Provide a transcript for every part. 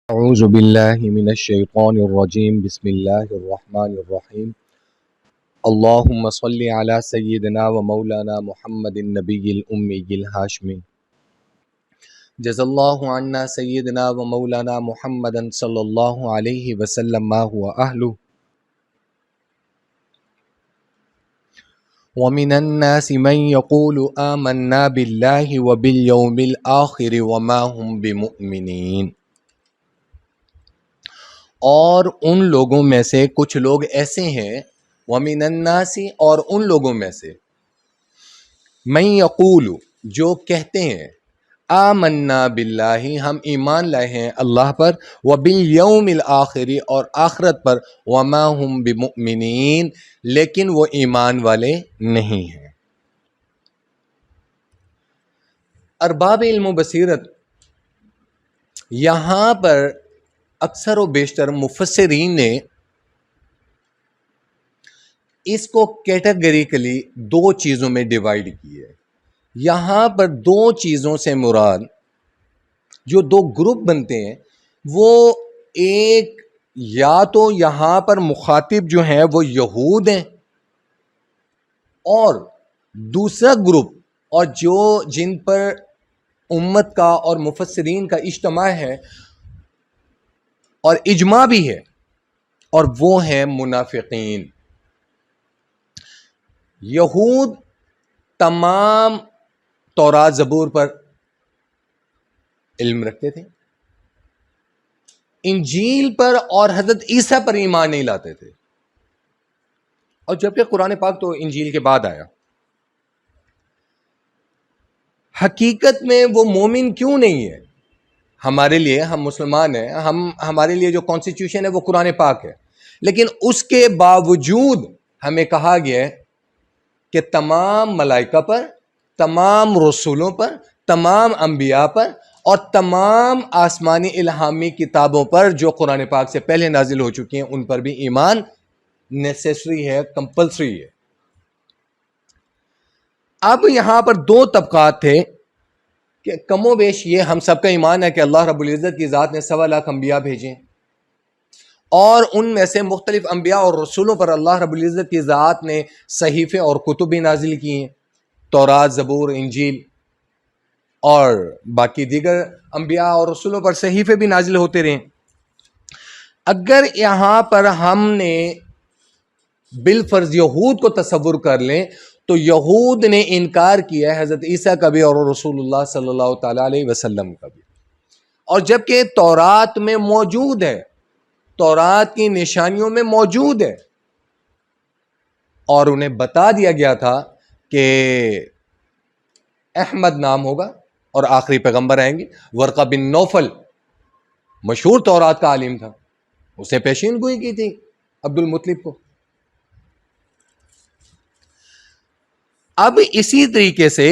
اعوذ باللہ من الشیطان الرجیم بسم اللہ الرحمن الرحیم اللہم صلی علی سیدنا و مولانا محمد النبی الامی الہاشمی جزا اللہ عنا سیدنا و مولانا محمد صلی اللہ علیہ وسلم ما هو اہلہ ومن الناس من يقول آمنا باللہ وبالیوم الآخر وما هم بمؤمنین۔ اور ان لوگوں میں سے کچھ لوگ ایسے ہیں، وَمِنَ النَّاسِ اور ان لوگوں میں سے، مَن یقول جو کہتے ہیں، آمنا باللہ ہم ایمان لائے ہیں اللہ پر، وبالیوم الآخر اور آخرت پر، وما ہم بمؤمنین لیکن وہ ایمان والے نہیں ہیں۔ ارباب علم و بصیرت یہاں پر اکثر و بیشتر مفسرین نے اس کو کیٹیگریکلی دو چیزوں میں ڈیوائیڈ کی ہے۔ یہاں پر دو چیزوں سے مراد جو دو گروپ بنتے ہیں، وہ ایک یا تو یہاں پر مخاطب جو ہیں وہ یہود ہیں، اور دوسرا گروپ اور جن پر امت کا اور مفسرین کا اجتماع ہے اور اجماع بھی ہے، اور وہ ہیں منافقین۔ یہود تمام تورات زبور پر علم رکھتے تھے، انجیل پر اور حضرت عیسیٰ پر ایمان نہیں لاتے تھے، اور جبکہ قرآن پاک تو انجیل کے بعد آیا۔ حقیقت میں وہ مومن کیوں نہیں ہے؟ ہمارے لیے، ہم مسلمان ہیں، ہمارے لیے جو کانسٹیٹیوشن ہے وہ قرآن پاک ہے، لیکن اس کے باوجود ہمیں کہا گیا ہے کہ تمام ملائکہ پر، تمام رسولوں پر، تمام انبیاء پر اور تمام آسمانی الہامی کتابوں پر جو قرآن پاک سے پہلے نازل ہو چکی ہیں ان پر بھی ایمان نیسیسری ہے، کمپلسری ہے۔ اب یہاں پر دو طبقات تھے کہ کم و بیش یہ ہم سب کا ایمان ہے کہ اللہ رب العزت کی ذات نے 1.25 لاکھ انبیاء بھیجے، اور ان میں سے مختلف انبیاء اور رسولوں پر اللہ رب العزت کی ذات نے صحیفے اور کتب بھی نازل کی ہیں، تورات، زبور، انجیل، اور باقی دیگر انبیاء اور رسولوں پر صحیفے بھی نازل ہوتے رہے۔ اگر یہاں پر ہم نے بالفرض یہود کو تصور کر لیں تو یہود نے انکار کیا ہے حضرت عیسیٰ کا بھی اور رسول اللہ صلی اللہ تعالی علیہ وسلم کا بھی، اور جبکہ تورات میں موجود ہے، تورات کی نشانیوں میں موجود ہے، اور انہیں بتا دیا گیا تھا کہ احمد نام ہوگا اور آخری پیغمبر آئیں گے۔ ورقہ بن نوفل مشہور تورات کا عالم تھا، اسے پیشین گوئی کی تھی عبد المطلب کو۔ اب اسی طریقے سے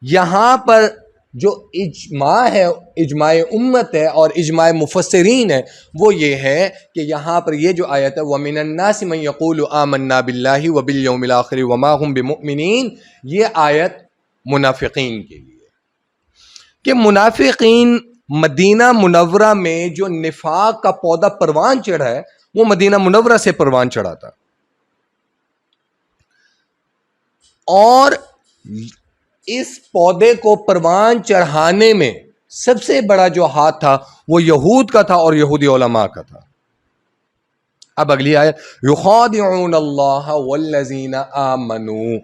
یہاں پر جو اجماع ہے، اجماع امت ہے اور اجماع مفسرین ہے، وہ یہ ہے کہ یہاں پر یہ جو آیت ہے وَمِنَ النَّاسِ مَن يَقُولُ آمَنَّا بِاللَّهِ وَبِالْيَوْمِ الْآخِرِ وَمَا هُمْ بِمُؤْمِنِينَ، یہ آیت منافقین کے لیے، کہ منافقین مدینہ منورہ میں جو نفاق کا پودا پروان چڑھا ہے وہ مدینہ منورہ سے پروان چڑھا تھا، اور اس پودے کو پروان چڑھانے میں سب سے بڑا جو ہاتھ تھا وہ یہود کا تھا اور یہودی علماء کا تھا۔ اب اگلی آیت یخادعون اللہ والذین آمنوا،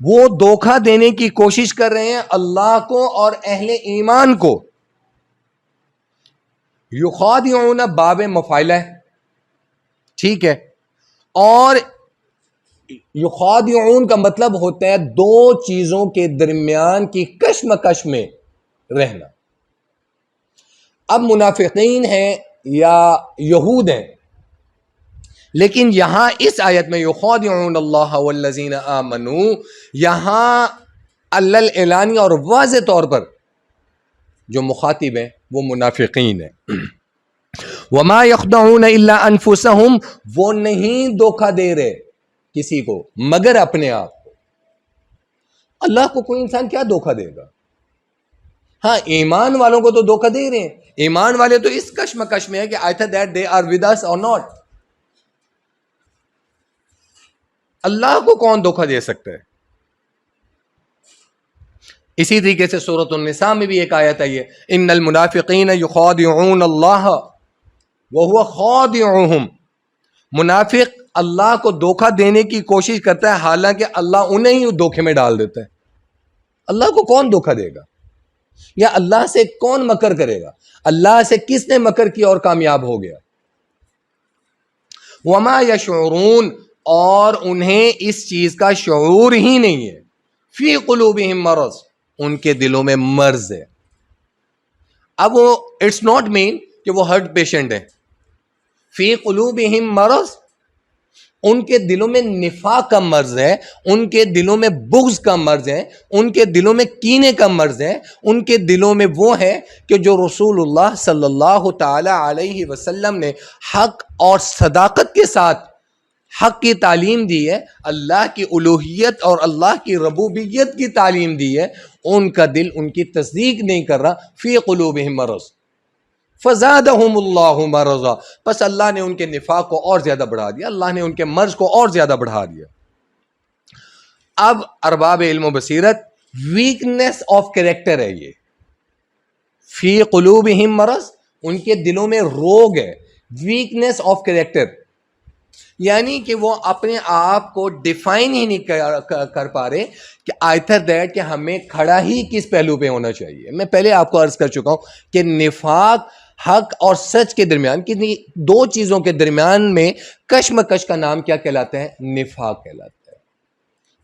وہ دھوکہ دینے کی کوشش کر رہے ہیں اللہ کو اور اہل ایمان کو۔ یخادعون باب مفاعلہ ہے، ٹھیک ہے، اور یخادعون کا مطلب ہوتا ہے دو چیزوں کے درمیان کی کشمکش میں رہنا۔ اب منافقین ہیں یا یہود ہیں، لیکن یہاں اس آیت میں یخادعون اللہ والذین آمنوا، یہاں اعلانی اور واضح طور پر جو مخاطب ہیں وہ منافقین ہیں۔ وما یخدعون الا انفسهم، وہ نہیں دھوکہ دے رہے کسی کو مگر اپنے آپ کو۔ اللہ کو کوئی انسان کیا دھوکہ دے گا؟ ہاں ایمان والوں کو تو دھوکہ دے رہے ہیں. ایمان والے تو اس کشمکش میں ہے کہ either that they are with us or not. اللہ کو کون دھوکہ دے سکتا ہے؟ اسی طریقے سے سورۃ النساء میں بھی ایک آیت آئی ہے، ان المنافقین یخادعون اللہ وہو خادعہم. منافق اللہ کو دھوکہ دینے کی کوشش کرتا ہے حالانکہ اللہ انہیں ہی دھوکے میں ڈال دیتا ہے. اللہ کو کون دھوکہ دے گا؟ یا اللہ سے کون مکر کرے گا؟ اللہ سے کس نے مکر کیا اور کامیاب ہو گیا؟ وما یشعرون، اور انہیں اس چیز کا شعور ہی نہیں ہے. فی قلوبہم مرض، ان کے دلوں میں مرض ہے. اب وہ اٹس ناٹ مین کہ وہ ہارٹ پیشنٹ ہے. فی قلوبہم مرض، ان کے دلوں میں نفاق کا مرض ہے، ان کے دلوں میں بغض کا مرض ہے، ان کے دلوں میں کینے کا مرض ہے، ان کے دلوں میں وہ ہے کہ جو رسول اللہ صلی اللہ تعالی علیہ وسلم نے حق اور صداقت کے ساتھ حق کی تعلیم دی ہے، اللہ کی الوہیت اور اللہ کی ربوبیت کی تعلیم دی ہے، ان کا دل ان کی تصدیق نہیں کر رہا. فی قلوبہم مرض فزادہم اللہ مرضا، پس اللہ نے ان کے نفاق کو اور زیادہ بڑھا دیا، اللہ نے ان کے مرض کو اور زیادہ بڑھا دیا. اب ارباب علم و بصیرت، ویکنیس آف کریکٹر ہے یہ. فی قلوبہم مرض، ان کے دلوں میں روگ ہے، ویکنیس آف کریکٹر، یعنی کہ وہ اپنے آپ کو ڈیفائن ہی نہیں کر پا رہے کہ آئتھر دیٹ کہ ہمیں کھڑا ہی کس پہلو پہ ہونا چاہیے. میں پہلے آپ کو عرض کر چکا ہوں کہ نفاق حق اور سچ کے درمیان، کتنی دو چیزوں کے درمیان میں کشمکش کا نام کیا کہلاتا ہے؟ نفاق کہلاتا ہے.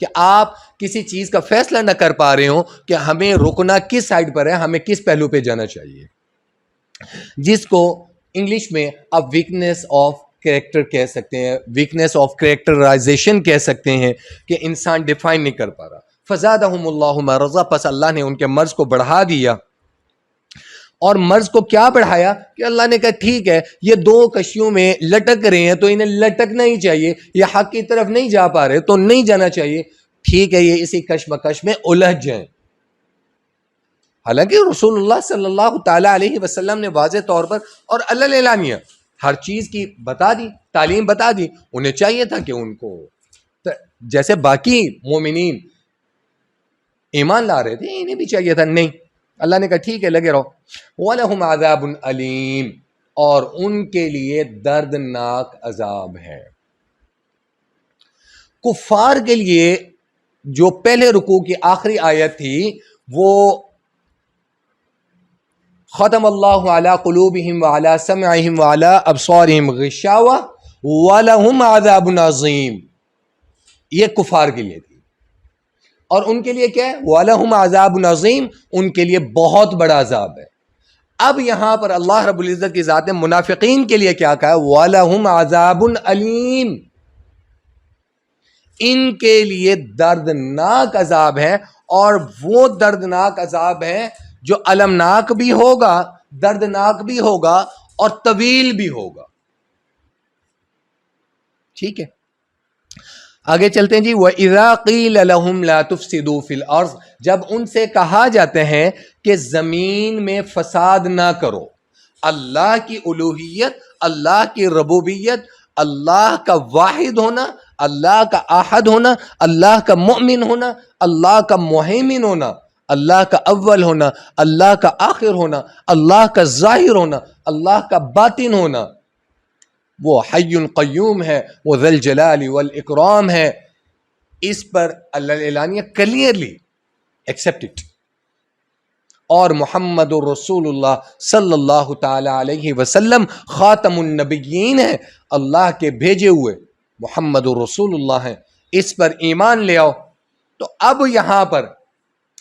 کہ آپ کسی چیز کا فیصلہ نہ کر پا رہے ہوں کہ ہمیں رکنا کس سائڈ پر ہے، ہمیں کس پہلو پہ جانا چاہیے، جس کو انگلش میں آپ ویکنیس آف کریکٹر کہہ سکتے ہیں، ویکنیس آف کریکٹرائزیشن کہہ سکتے ہیں، کہ انسان ڈیفائن نہیں کر پا رہا. فزادہم اللہ مرضا، پس اللہ نے ان کے مرض کو بڑھا دیا. اور مرض کو کیا بڑھایا؟ کہ اللہ نے کہا ٹھیک ہے یہ دو کشیوں میں لٹک رہے ہیں تو انہیں لٹکنا ہی چاہیے، یہ حق کی طرف نہیں جا پا رہے تو نہیں جانا چاہیے، ٹھیک ہے یہ اسی کشمکش میں الجھ جائیں. حالانکہ رسول اللہ صلی اللہ تعالی علیہ وسلم نے واضح طور پر اور اللہ اعلانیہ ہر چیز کی بتا دی، تعلیم بتا دی. انہیں چاہیے تھا کہ ان کو جیسے باقی مومنین ایمان لا رہے تھے انہیں بھی چاہیے تھا، نہیں، اللہ نے کہا ٹھیک ہے لگے رہو. وَلَهُمْ عَذَابٌ عَلِيمٌ، اور ان کے لیے دردناک عذاب ہے. کفار کے لیے جو پہلے رکوع کی آخری آیت تھی وہ ختم اللہ علی قلوبہم وعلی سمعہم وعلی ابصارہم غشاوہ وَلَهُمْ عَذَابٌ عَظِيمٌ، یہ کفار کے لیے تھی. اور ان کے لیے کیا ہے؟ وَلَهُمْ عَذَابٌ عَظِيمٌ، ان کے لیے بہت بڑا عذاب ہے. اب یہاں پر اللہ رب العزت کی ذات نے منافقین کے لیے کیا کہا؟ وَلَهُمْ عَذَابٌ عَلِيمٌ، ان کے لیے دردناک عذاب ہے. اور وہ دردناک عذاب ہے جو المناک بھی ہوگا، دردناک بھی ہوگا اور طویل بھی ہوگا. ٹھیک ہے، آگے چلتے ہیں جی. وَإِذَا قِيلَ لَهُمْ لَا تُفْسِدُوا فِي الْأَرْضِ، جب ان سے کہا جاتے ہیں کہ زمین میں فساد نہ کرو. اللہ کی الوہیت، اللہ کی ربوبیت، اللہ کا واحد ہونا، اللہ کا احد ہونا، اللہ کا مؤمن ہونا، اللہ کا مہیمن ہونا، اللہ کا اول ہونا، اللہ کا آخر ہونا، اللہ کا ظاہر ہونا، اللہ کا باطن ہونا، وہ حی قیوم ہے، وہ ذی الجلال والاکرام ہے. اس پر اللہ اعلانیہ کلیئرلی ایکسپٹ اٹ. اور محمد الرسول اللہ صلی اللہ تعالی علیہ وسلم خاتم النبیین ہے، اللہ کے بھیجے ہوئے محمد الرسول اللہ ہیں. اس پر ایمان لے آؤ. تو اب یہاں پر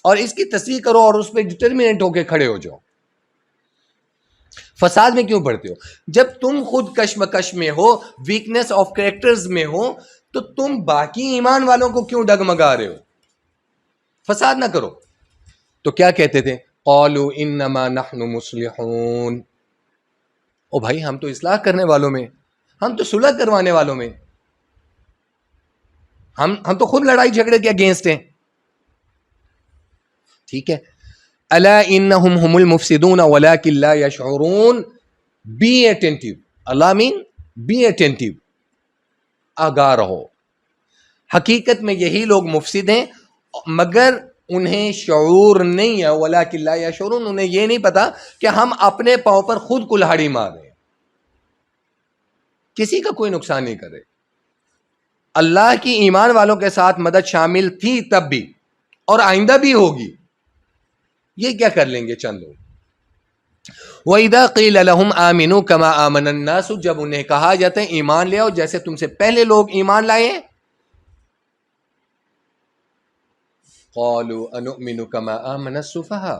اور اس کی تصدیق کرو اور اس پہ ڈٹرمنٹ ہو کے کھڑے ہو جاؤ. فساد میں کیوں پڑھتے ہو؟ جب تم خود کشمکش میں ہو، ویکنیس آف کریکٹرز میں ہو، تو تم باقی ایمان والوں کو کیوں ڈگمگا رہے ہو؟ فساد نہ کرو. تو کیا کہتے تھے؟ قالوا انما نحن مصلحون. او بھائی ہم تو اصلاح کرنے والوں میں، ہم تو صلح کروانے والوں میں، ہم تو خود لڑائی جھگڑے کے اگینسٹ ہیں. ٹھیک ہے، الا انہم هم المفسدون ولکن لا یشعرون. Be attentive. Allah mean be attentive. آگاہ رہو. حقیقت میں یہی لوگ مفسد ہیں مگر انہیں شعور نہیں ہے. ولکن لا یشعرون. انہیں یہ نہیں پتا کہ ہم اپنے پاؤں پر خود کلہاڑی مار رہے ہیں. کسی کا کوئی نقصان نہیں کرے. اللہ کی ایمان والوں کے ساتھ مدد شامل تھی تب بھی اور آئندہ بھی ہوگی. یہ کیا کر لیں گے چند لوگ. وَإِذَا قِيلَ لَهُمْ آمِنُوا كَمَا آمَنَ النَّاسُ. جب انہیں کہا جاتا ہے ایمان لے آؤ جیسے تم سے پہلے لوگ ایمان لائے ہیں. قَالُوا أَنُؤْمِنُ كَمَا آمَنَ السُّفَهَاءُ.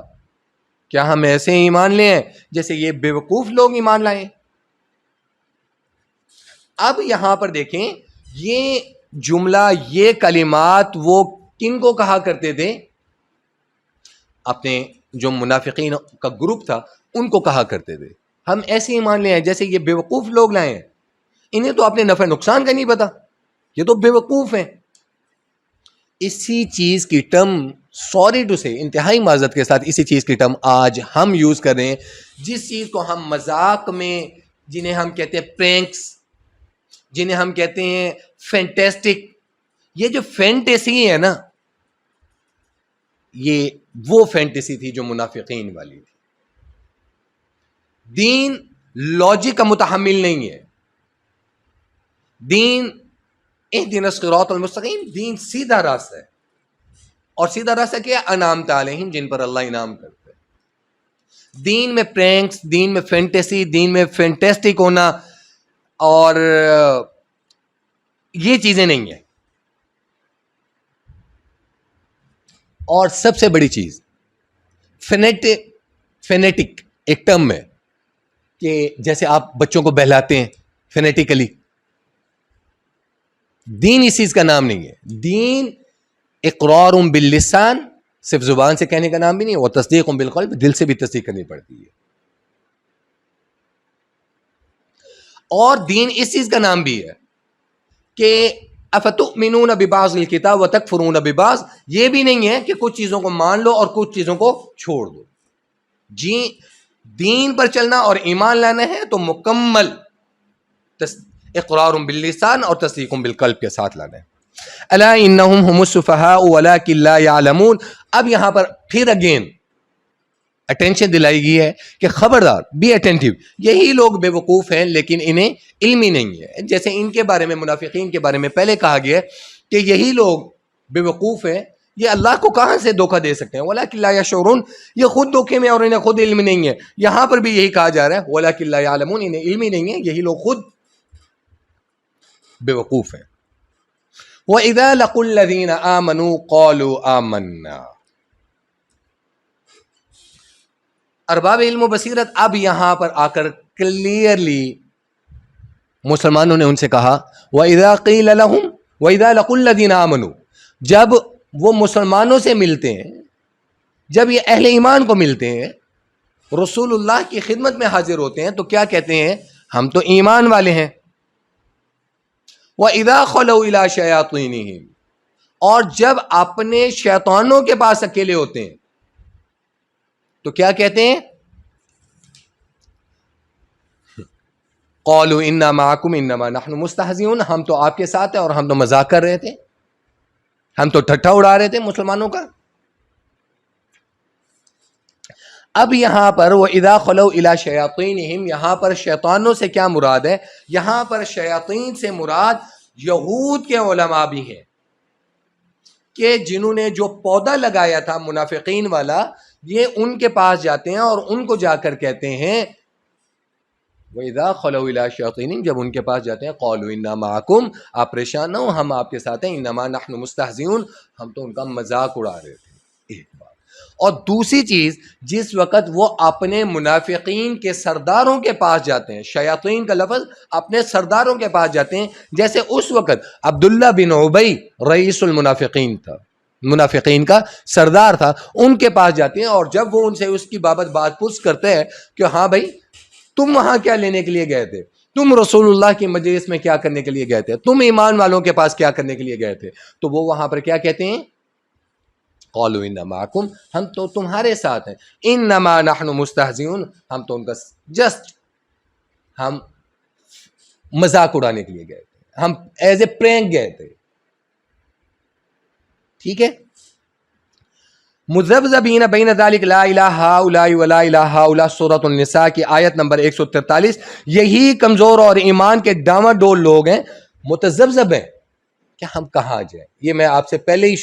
کیا ہم ایسے ایمان لے ہیں جیسے یہ بیوقوف لوگ ایمان لائے. اب یہاں پر دیکھیں یہ جملہ یہ کلمات وہ کن کو کہا کرتے تھے. اپنے جو منافقین کا گروپ تھا ان کو کہا کرتے تھے ہم ایسے ایمان لے ہیں جیسے یہ بیوقوف لوگ لائے ہیں. انہیں تو اپنے نفع نقصان کا نہیں پتا, یہ تو بیوقوف ہیں. اسی چیز کی ٹرم سوری ٹو سے انتہائی معذرت کے ساتھ اسی چیز کی ٹرم آج ہم یوز کر رہے ہیں. جس چیز کو ہم مذاق میں جنہیں ہم کہتے ہیں پرینکس, جنہیں ہم کہتے ہیں فینٹیسٹک. یہ جو فینٹیسی ہے نا یہ وہ فینٹیسی تھی جو منافقین والی تھی. دین لاجک کا متحمل نہیں ہے. دین اہدنا الصراط المستقیم, دین سیدھا راستہ ہے. اور سیدھا راستہ کیا ہے؟ انعمت علیہم, جن پر اللہ انعام کرتا ہے. دین میں پرینکس, دین میں فینٹیسی, دین میں فینٹیسٹک ہونا اور یہ چیزیں نہیں ہیں. اور سب سے بڑی چیز فینیٹک ایک ٹرم ہے کہ جیسے آپ بچوں کو بہلاتے ہیں فینیٹیکلی. دین اس چیز کا نام نہیں ہے. دین اقرار باللسان, صرف زبان سے کہنے کا نام بھی نہیں ہے, وہ تصدیق بالقلب, دل سے بھی تصدیق کرنی پڑتی ہے. اور دین اس چیز کا نام بھی ہے کہ افتؤمنون ببعض الکتاب وتکفرون ببعض. یہ بھی نہیں ہے کہ کچھ چیزوں کو مان لو اور کچھ چیزوں کو چھوڑ دو. جی دین پر چلنا اور ایمان لانا ہے تو مکمل اقرار باللسان اور تصدیق بالقلب کے ساتھ لانا ہے. الا انہم هم السفہاء ولکن لا یعلمون. اب یہاں پر پھر اگین اٹینشن دلائی گئی ہے کہ خبردار بی اٹینٹیو, یہی لوگ بے وقوف ہیں لیکن انہیں علم ہی نہیں ہے. جیسے ان کے بارے میں منافقین کے بارے میں پہلے کہا گیا ہے کہ یہی لوگ بے وقوف ہیں, یہ اللہ کو کہاں سے دھوکہ دے سکتے ہیں. ولکن لا یشعرون, یہ خود دھوکے میں اور انہیں خود علم نہیں ہے. یہاں پر بھی یہی کہا جا رہا ہے ولکن لا یعلمون, انہیں علم ہی نہیں ہے, یہی لوگ خود بے وقوف ہیں. وَإِذَا لَقُوا الَّذِينَ آمَنُوا قَالُوا آمَنَّا. ارباب علم و بصیرت اب یہاں پر آ کر کلیئرلی مسلمانوں نے ان سے کہا وَإِذَا قِيلَ لَهُمْ وَإِذَا لَقُوا الَّذِينَ آمَنُوا. جب وہ مسلمانوں سے ملتے ہیں, جب یہ اہل ایمان کو ملتے ہیں, رسول اللہ کی خدمت میں حاضر ہوتے ہیں تو کیا کہتے ہیں؟ ہم تو ایمان والے ہیں. وَإِذَا خَلَوْا إِلَىٰ شَيَاطِينِهِمْ. اور جب اپنے شیطانوں کے پاس اکیلے ہوتے ہیں تو کیا کہتے ہیں؟ قَالُوا إِنَّا مَعَكُمْ إِنَّمَا نَحْنُ مُسْتَهْزِئُونَ. ہم تو آپ کے ساتھ ہیں اور ہم تو مذاق کر رہے تھے, ہم تو ٹھٹھا اڑا رہے تھے مسلمانوں کا. اب یہاں پر وَإِذَا خَلَوْا إِلَىٰ شَيَاطِينِهِمْ, یہاں پر شیطانوں سے کیا مراد ہے؟ یہاں پر شیاطین سے مراد یہود کے علماء بھی ہیں کہ جنہوں نے جو پودا لگایا تھا منافقین والا, یہ ان کے پاس جاتے ہیں اور ان کو جا کر کہتے ہیں وَإِذَا خَلَوْا إِلَىٰ شَيَاطِينِهِمْ, جب ان کے پاس جاتے ہیں قَالُوا إِنَّا مَعَكُمْ, آپ پریشان نہ ہو, ہم آپ کے ساتھ ہیں. إِنَّمَا نَحْنُ مُسْتَهْزِئُونَ, ہم تو ان کا مذاق اڑا رہے تھے. ایک بات. اور دوسری چیز, جس وقت وہ اپنے منافقین کے سرداروں کے پاس جاتے ہیں, شیاطین کا لفظ اپنے سرداروں کے پاس جاتے ہیں, جیسے اس وقت عبداللہ بن ابی رئیس المنافقین تھا, منافقین کا سردار تھا, ان کے پاس جاتے ہیں اور جب وہ ان سے اس کی بابت بات پوچھ کرتے ہیں کہ ہاں بھائی تم وہاں کیا لینے کے لیے گئے تھے, تم رسول اللہ کی مجلس میں کیا کرنے کے لیے گئے تھے, تم ایمان والوں کے پاس کیا کرنے کے لیے گئے تھے, تو وہ وہاں پر کیا کہتے ہیں؟ قالوا انما معکم، ہم تو تمہارے ساتھ ہیں، انما نحن مستہزئون، ہم تو ان کا جسٹ ہم مذاق اڑانے کے لیے گئے تھے، ہم ایز اے پرینک گئے تھے. ٹھیک ہے. مذبذبین بین ذلک لا الہ ہؤلاء ولا الہ ہؤلاء، سورۃ النساء کی آیت نمبر 143. یہی کمزور اور ایمان کے ڈاواں ڈول لوگ ہیں، متذبذب ہیں کہ ہم کہاں جائیں. یہ میں آپ سے پہلے ہی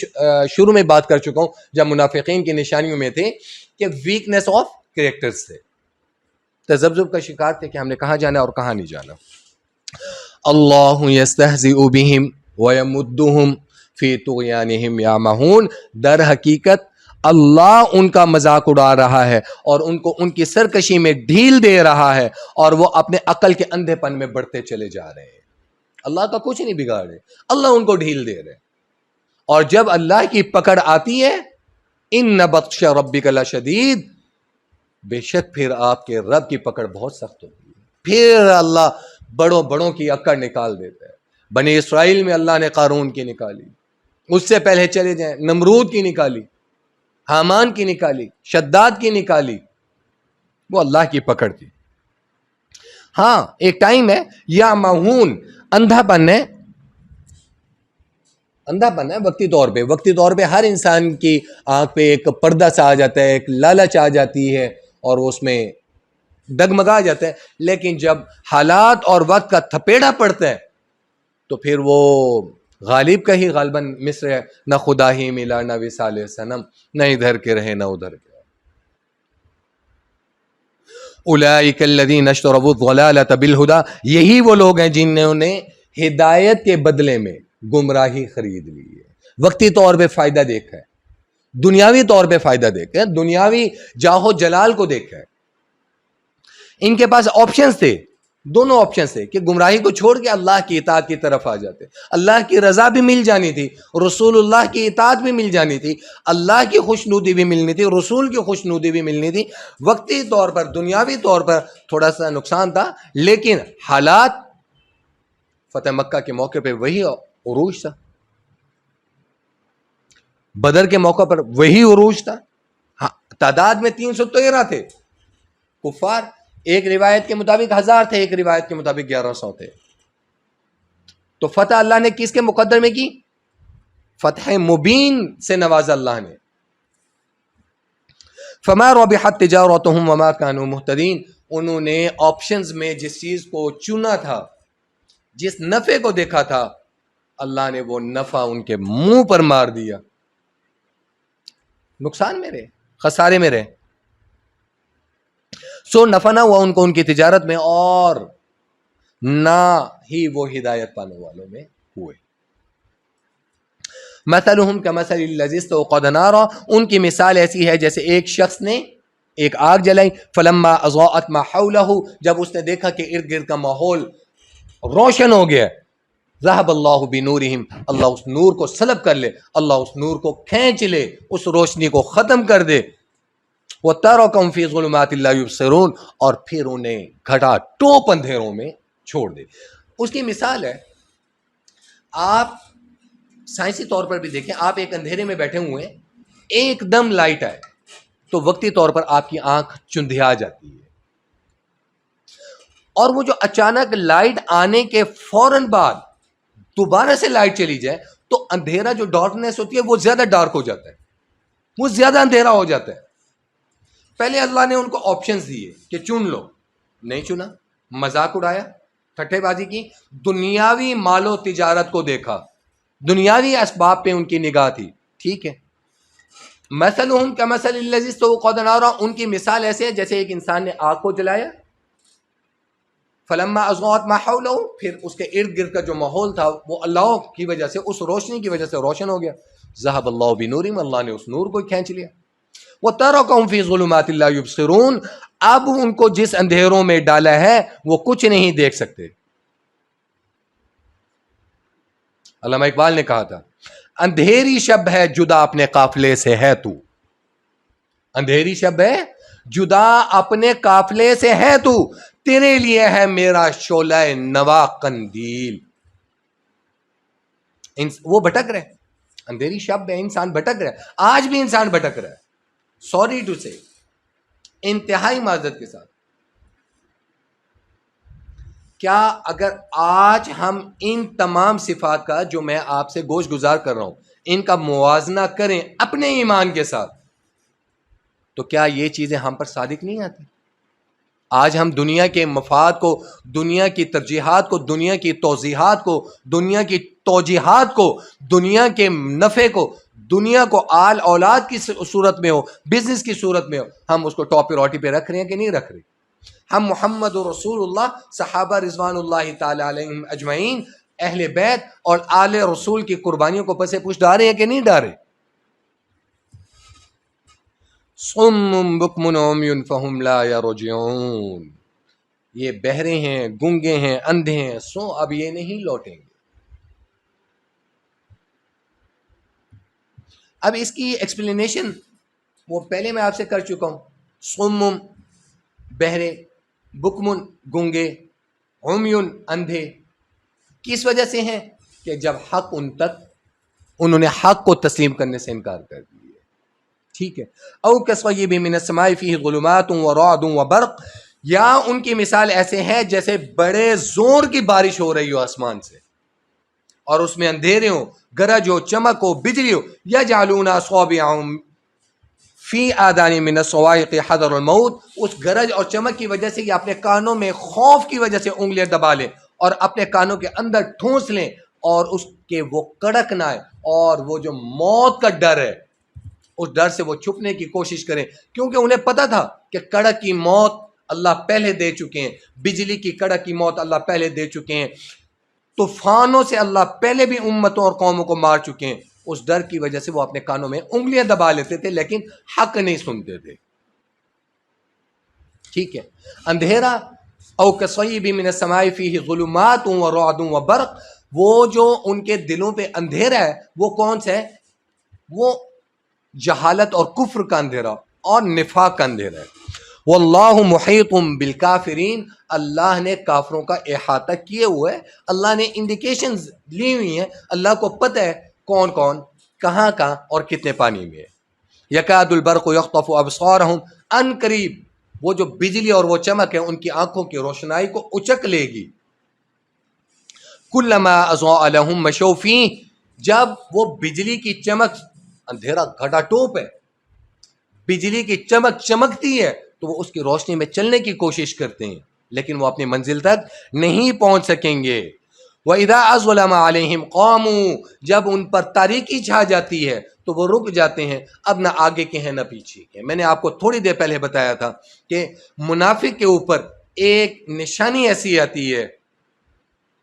شروع میں بات کر چکا ہوں جب منافقین کی نشانیوں میں تھے کہ ویکنیس آف کریکٹرز تھے، تذبذب کا شکار تھے کہ ہم نے کہاں جانا اور کہاں نہیں جانا. اللہ یستہزئ بہم ویمدہم فی طغیانہم یعمہون، در حقیقت اللہ ان کا مذاق اڑا رہا ہے اور ان کو ان کی سرکشی میں ڈھیل دے رہا ہے اور وہ اپنے عقل کے اندھے پن میں بڑھتے چلے جا رہے ہیں. اللہ کا کچھ نہیں بگاڑ رہے، اللہ ان کو ڈھیل دے رہے. اور جب اللہ کی پکڑ آتی ہے، ان بطش ربک لشدید، بے شک پھر آپ کے رب کی پکڑ بہت سخت ہوتی ہے. پھر اللہ بڑوں بڑوں کی اکڑ نکال دیتا ہے. بنی اسرائیل میں اللہ نے قارون کی نکالی، اس سے پہلے چلے جائیں نمرود کی نکالی، حامان کی نکالی، شداد کی نکالی. وہ اللہ کی پکڑ تھی. ہاں ایک ٹائم ہے یا مہون، اندھا پن ہے، اندھا پن ہے وقتی طور پہ ہر انسان کی آنکھ پہ ایک پردہ سا آ جاتا ہے، ایک لالچ آ جاتی ہے اور اس میں ڈگمگا جاتا ہے. لیکن جب حالات اور وقت کا تھپیڑا پڑتا ہے تو پھر وہ غالب کا ہی غالباً مصر ہے، نہ خدا ہی ملا نہ وصال صنم، نہ ادھر کے رہے نہ ادھر کے. اولئک الذین اشتروا الضلالۃ بالہدی، یہی وہ لوگ ہیں جنہوں نے ہدایت کے بدلے میں گمراہی خرید لی ہے. وقتی طور پہ فائدہ دیکھا ہے، دنیاوی طور پہ فائدہ دیکھا ہے، دنیاوی جاہو جلال کو دیکھا ہے. ان کے پاس آپشنز تھے، دونوں آپشنز تھے کہ گمراہی کو چھوڑ کے اللہ کی اطاعت کی طرف آ جاتے. اللہ کی رضا بھی مل جانی تھی، رسول اللہ کی اطاعت بھی مل جانی تھی، اللہ کی خوشنودی بھی ملنی تھی، رسول کی خوشنودی بھی ملنی تھی. وقتی طور پر دنیاوی طور پر تھوڑا سا نقصان تھا، لیکن حالات فتح مکہ کے موقع پہ وہی عروج تھا، بدر کے موقع پر وہی عروج تھا. ہاں تعداد میں 313 تھے کفار، ایک روایت کے مطابق 1000 تھے، ایک روایت کے مطابق 1100 تھے. تو فتح اللہ نے کس کے مقدر میں کی؟ فتح مبین سے نوازا اللہ نے. فما ربحت تجارتهم وما كانوا مهتدين، انہوں نے آپشنز میں جس چیز کو چنا تھا، جس نفع کو دیکھا تھا، اللہ نے وہ نفع ان کے منہ پر مار دیا. نقصان میں رہے، خسارے میں رہے. سو نفع نہ ہوا ان کو ان کی تجارت میں، اور نہ ہی وہ ہدایت پانے والوں میں ہوئے. مثلہم کمثل الذی استوقد نارا، ان کی مثال ایسی ہے جیسے ایک شخص نے ایک آگ جلائی. فلما اضاءت ما حولہ، جب اس نے دیکھا کہ ارد گرد کا ماحول روشن ہو گیا، ذهب اللہ بنورہم، اللہ اس نور کو سلب کر لے، اللہ اس نور کو کھینچ لے، اس روشنی کو ختم کر دے. وَتَرَكَهُمْ فِي ظُلُمَاتٍ لَا يُبْصِرُونَ، اور پھر انہیں گھٹا ٹوپ اندھیروں میں چھوڑ دے. اس کی مثال ہے، آپ سائنسی طور پر بھی دیکھیں، آپ ایک اندھیرے میں بیٹھے ہوئے ہیں، ایک دم لائٹ آئے تو وقتی طور پر آپ کی آنکھ چندھیا جاتی ہے، اور وہ جو اچانک لائٹ آنے کے فوراً بعد دوبارہ سے لائٹ چلی جائے تو اندھیرا جو ڈارکنیس ہوتی ہے وہ زیادہ ڈارک ہو جاتا ہے، وہ زیادہ اندھیرا ہو جاتا ہے. پہلے اللہ نے ان کو آپشنز دیے کہ چن لو، نہیں چنا، مذاق اڑایا، ٹھٹے بازی کی، دنیاوی مال و تجارت کو دیکھا، دنیاوی اسباب پہ ان کی نگاہ تھی. ٹھیک ہے. مثلہم کمثل الذی استوقد نارا، ان کی مثال ایسے ہے جیسے ایک انسان نے آگ کو جلایا. فلما اضاءت ما حولہ، پھر اس کے ارد گرد کا جو ماحول تھا وہ اللہ کی وجہ سے، اس روشنی کی وجہ سے روشن ہو گیا. ذهب اللہ بنورہم، اللہ نے اس نور کو کھینچ لیا. وَتَرَكَهُمْ فِي ظُلُمَاتٍ لَا يُبْصِرُونَ، اب ان کو جس اندھیروں میں ڈالا ہے وہ کچھ نہیں دیکھ سکتے. علامہ اقبال نے کہا تھا، اندھیری شب ہے جدا اپنے قافلے سے ہے تو، اندھیری شب ہے جدا اپنے قافلے سے ہے تو، تیرے لیے ہے میرا شعلہ نوا قندیل. وہ بھٹک رہے، اندھیری شب میں انسان بھٹک رہا ہے، آج بھی انسان بھٹک رہا ہے، سوری ٹو سے، انتہائی معذرت کے ساتھ۔ کیا اگر آج ہم ان تمام صفات کا جو میں آپ سے گوش گزار کر رہا ہوں ان کا موازنہ کریں اپنے ایمان کے ساتھ، تو کیا یہ چیزیں ہم پر صادق نہیں آتی؟ آج ہم دنیا کے مفاد کو، دنیا کی ترجیحات کو، دنیا کی توضیحات کو، دنیا کی توجیحات کو، دنیا کے نفع کو، دنیا کو آل اولاد کی صورت میں ہو، بزنس کی صورت میں ہو، ہم اس کو ٹاپ پرائورٹی پہ رکھ رہے ہیں کہ نہیں رکھ رہے؟ ہم محمد رسول اللہ، صحابہ رضوان اللہ تعالی علیہم اجمعین، اہل بیت اور آل رسول کی قربانیوں کو پسے پوچھ ڈالے ہیں کہ نہیں ڈالے؟ صم بکم عمی فہم لا یرجعون، یہ بہرے ہیں، گنگے ہیں، اندھے ہیں، سو اب یہ نہیں لوٹیں گے۔ اب اس کی ایکسپلینیشن وہ پہلے میں آپ سے کر چکا ہوں۔ صم بہرے، بکمن گنگے، عمیون اندھے، کس وجہ سے ہیں؟ کہ جب حق ان تک، انہوں نے حق کو تسلیم کرنے سے انکار کر دیا۔ ٹھیک ہے، او کصیب من السماء فیہ ظلمات ورعد وبرق، یا ان کی مثال ایسے ہے جیسے بڑے زور کی بارش ہو رہی ہو آسمان سے اور اس میں اندھیرے ہو، گرج ہو، چمک ہو، بجلی ہو، یجعلون اصابعهم فی آذان من الصواعق حذر الموت، اس گرج اور چمک کی وجہ سے یہ اپنے کانوں میں خوف کی وجہ سے انگلیاں دبا لیں اور اپنے کانوں کے اندر ٹھونس لیں، اور اس کے وہ کڑک نہ آئے، اور وہ جو موت کا ڈر ہے اس ڈر سے وہ چھپنے کی کوشش کریں، کیونکہ انہیں پتا تھا کہ کڑک کی موت اللہ پہلے دے چکے ہیں، بجلی کی کڑک کی موت اللہ پہلے دے چکے ہیں، طوفانوں سے اللہ پہلے بھی امتوں اور قوموں کو مار چکے ہیں۔ اس ڈر کی وجہ سے وہ اپنے کانوں میں انگلیاں دبا لیتے تھے لیکن حق نہیں سنتے تھے۔ ٹھیک ہے، اندھیرا، او کصیب من السماء فیہ ظلمات ورعد وبرق، وہ جو ان کے دلوں پہ اندھیرا ہے وہ کون سا ہے؟ وہ جہالت اور کفر کا اندھیرا اور نفاق کا اندھیرا ہے۔ واللہ محیط بالکافرین، اللہ نے کافروں کا احاطہ کیے ہوئے، اللہ نے انڈیکیشنز لی ہوئی ہیں، اللہ کو پتہ ہے کون کون کہاں کہاں اور کتنے پانی میں ہے۔ یکاد البرق یخطف ابصارہم، ان قریب وہ جو بجلی اور وہ چمک ہے ان کی آنکھوں کی روشنائی کو اچک لے گی۔ کلما اضاء لہم مشوا فیہ، جب وہ بجلی کی چمک، اندھیرا گھٹا ٹوپ ہے، بجلی کی چمک چمکتی ہے تو وہ اس کی روشنی میں چلنے کی کوشش کرتے ہیں لیکن وہ اپنی منزل تک نہیں پہنچ سکیں گے۔ وَإِذَا أَظْلَمَ عَلَيْهِمْ قَامُوا، جب ان پر تاریکی چھا جاتی ہے تو وہ رک جاتے ہیں، اب نہ آگے کے ہیں نہ پیچھے کے۔ میں نے آپ کو تھوڑی دیر پہلے بتایا تھا کہ منافق کے اوپر ایک نشانی ایسی آتی ہے،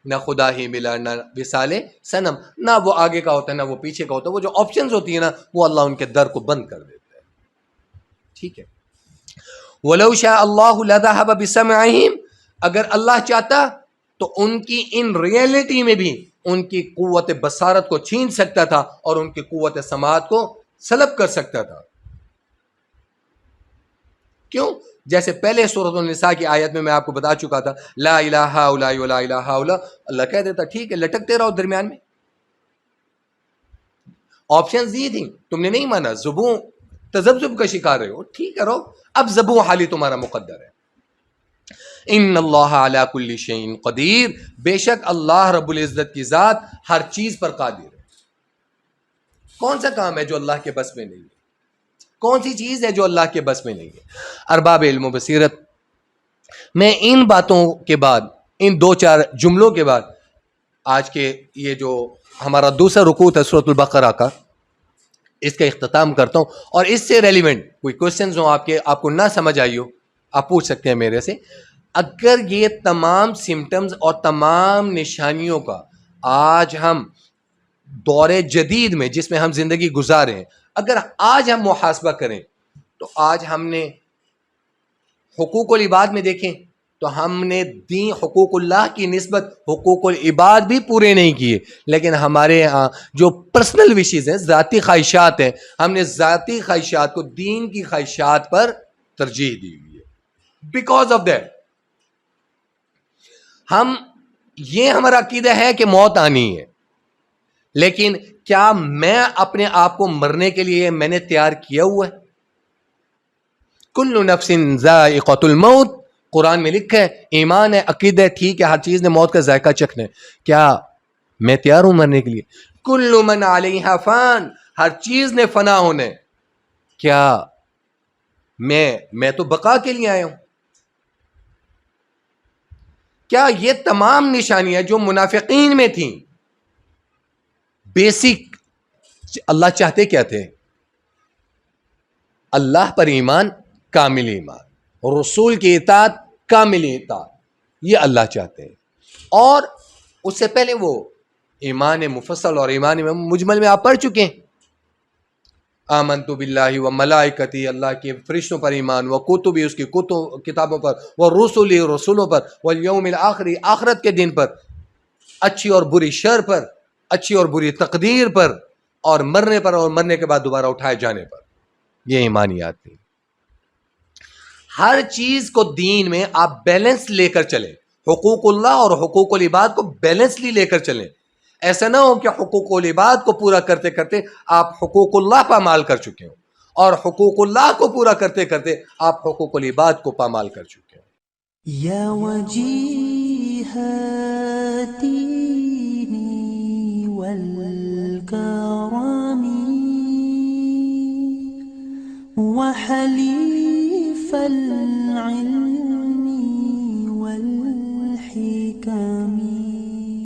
نہ خدا ہی ملا نہ وصال صنم، نہ وہ آگے کا ہوتا ہے نہ وہ پیچھے کا ہوتا ہے، وہ جو آپشنز ہوتی ہیں نا وہ اللہ ان کے در کو بند کر دیتا ہے۔ ٹھیک ہے، وَلَوْ شَاءَ اللَّهُ لَذَهَبَ بِسَمْعِهِمْ، اگر اللہ چاہتا تو ان کی ان ریئلٹی میں بھی ان کی قوت بصارت کو چھین سکتا تھا اور ان کی قوت سماعت کو سلب کر سکتا تھا۔ کیوں؟ جیسے پہلے سورۃ النساء کی آیت میں آپ کو بتا چکا تھا، لا الہ الا ولا الہ الا، اللہ کہہ دیتا ٹھیک ہے لٹکتے رہو درمیان میں، آپشنز دی تھی تم نے نہیں مانا، زبوں تذبذب کا شکار رہے ہو، ٹھیک ہے رہو، اب زبوں حالی تمہارا مقدر ہے۔ ان اللہ علی کل شیء قدیر، بے شک اللہ رب العزت کی ذات ہر چیز پر قادر ہے۔ کون سا کام ہے جو اللہ کے بس میں نہیں ہے؟ کون سی چیز ہے جو اللہ کے بس میں نہیں ہے؟ ارباب علم و بصیرت، میں ان باتوں کے بعد، ان دو چار جملوں کے بعد، آج کے یہ جو ہمارا دوسرا رکوع ہے سورۃ البقرہ کا، اس کا اختتام کرتا ہوں، اور اس سے ریلیونٹ کوئی کوشچنز ہوں آپ کو نہ سمجھ آئی ہو آپ پوچھ سکتے ہیں میرے سے۔ اگر یہ تمام سمٹمز اور تمام نشانیوں کا آج ہم دور جدید میں جس میں ہم زندگی گزارے ہیں، اگر آج ہم محاسبہ کریں تو آج ہم نے حقوق العباد میں دیکھیں تو ہم نے دین حقوق اللہ کی نسبت حقوق العباد بھی پورے نہیں کیے، لیکن ہمارے ہاں جو پرسنل وشیز ہیں، ذاتی خواہشات ہیں، ہم نے ذاتی خواہشات کو دین کی خواہشات پر ترجیح دی ہوئی ہے۔ بیکاز آف دیٹ یہ ہمارا عقیدہ ہے کہ موت آنی ہے، لیکن کیا میں اپنے آپ کو مرنے کے لیے میں نے تیار کیا ہوا ہے؟ کل نفس ذائقۃ الموت، قرآن میں لکھا ہے، ایمان ہے، عقیدہ ہے، ٹھیک ہے، ہر چیز نے موت کا ذائقہ چکھنا ہے، کیا میں تیار ہوں مرنے کے لیے؟ کل من علیہا فان، ہر چیز نے فنا ہونا ہے، کیا میں تو بقا کے لیے آیا ہوں؟ کیا یہ تمام نشانیاں جو منافقین میں تھیں، بیسک اللہ چاہتے کیا تھے؟ اللہ پر ایمان، کامل ایمان، رسول کی اطاعت، کامل اطاعت، یہ اللہ چاہتے ہیں۔ اور اس سے پہلے وہ ایمان مفصل اور ایمان مجمل میں آپ پڑھ چکے ہیں، آمنت باللہ و ملائکتی، اللہ کے فرشتوں پر ایمان، و کتبی، اس کی کتابوں پر، و رسولی، رسولوں پر، والیوم الآخری، آخرت کے دن پر، اچھی اور بری شر پر، اچھی اور بری تقدیر پر، اور مرنے پر، اور مرنے کے بعد دوبارہ اٹھائے جانے پر، یہ ایمانیات تھی۔ ہر چیز کو دین میں آپ بیلنس لے کر چلیں، حقوق اللہ اور حقوق العباد کو بیلنسلی لے کر چلیں۔ ایسا نہ ہو کہ حقوق العباد کو پورا کرتے کرتے آپ حقوق اللہ پامال کر چکے ہو، اور حقوق اللہ کو پورا کرتے کرتے آپ حقوق العباد کو پامال کر چکے ہو۔ یا وجیہ دینی والکرم وحلیف العلم والحکم